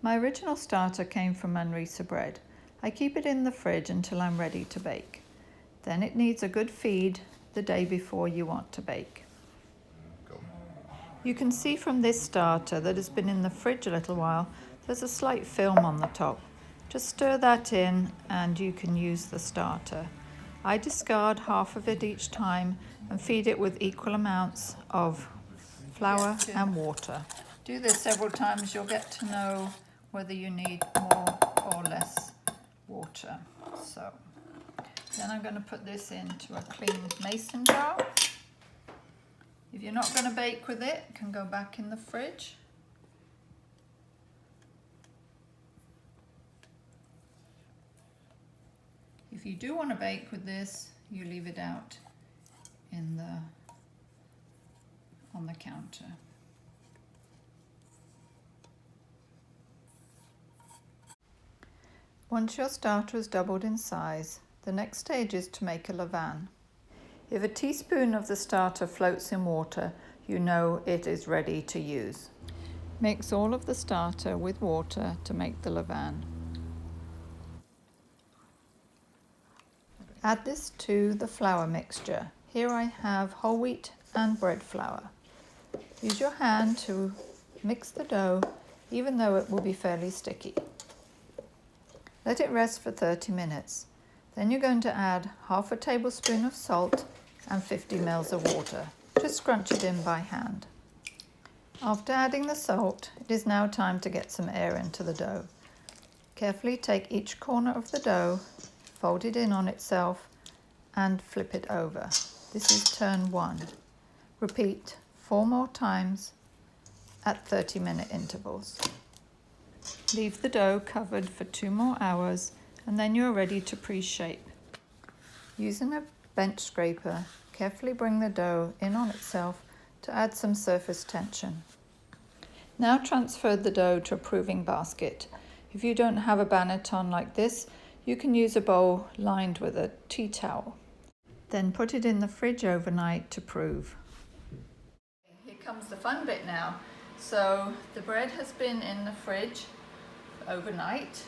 My original starter came from Louisa bread. I keep it in the fridge until I'm ready to bake. Then it needs a good feed the day before you want to bake. You can see from this starter that has been in the fridge a little while, there's a slight film on the top. Just stir that in and you can use the starter. I discard half of it each time and feed it with equal amounts of flour and water. Do this several times, you'll get to know whether you need more or less water. So then I'm going to put this into a clean mason jar. If you're not going to bake with it, it can go back in the fridge. If you do want to bake with this, you leave it out on the counter. Once your starter has doubled in size, the next stage is to make a levain. If a teaspoon of the starter floats in water, you know it is ready to use. Mix all of the starter with water to make the levain. Add this to the flour mixture. Here I have whole wheat and bread flour. Use your hand to mix the dough, even though it will be fairly sticky. Let it rest for 30 minutes. Then you're going to add half a tablespoon of salt and 50 ml of water. Just scrunch it in by hand. After adding the salt, it is now time to get some air into the dough. Carefully take each corner of the dough, fold it in on itself and flip it over. This is turn 1. Repeat 4 more times at 30-minute intervals. Leave the dough covered for 2 more hours and then you're ready to pre-shape. Using a bench scraper, carefully bring the dough in on itself to add some surface tension. Now transfer the dough to a proving basket. If you don't have a banneton like this, you can use a bowl lined with a tea towel. Then put it in the fridge overnight to prove. Here comes the fun bit now. So the bread has been in the fridge overnight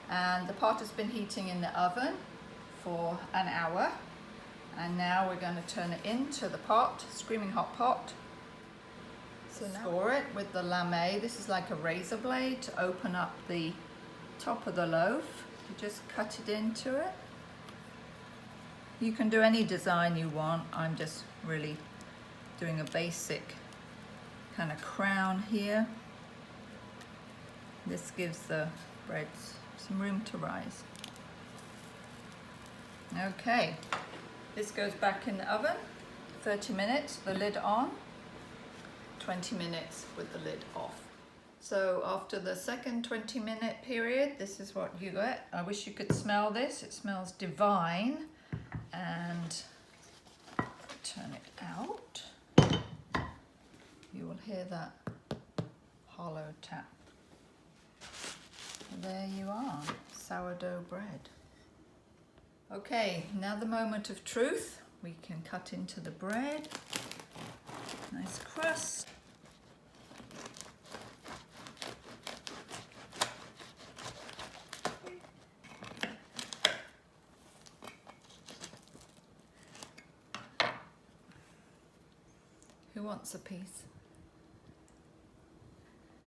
and the pot has been heating in the oven for an hour. And now we're going to turn it into the pot, screaming hot pot. So now score it with the lame. This is like a razor blade to open up the top of the loaf. You just cut it into it. You can do any design you want. I'm just really doing a basic kind of crown here. This gives the bread some room to rise. Okay. This goes back in the oven, 30 minutes, the lid on, 20 minutes with the lid off. So after the second 20-minute period, this is what you get. I wish you could smell this. It smells divine. And turn it out. You will hear that hollow tap. There you are, sourdough bread. Okay, now the moment of truth. We can cut into the bread. Nice crust. Who wants a piece?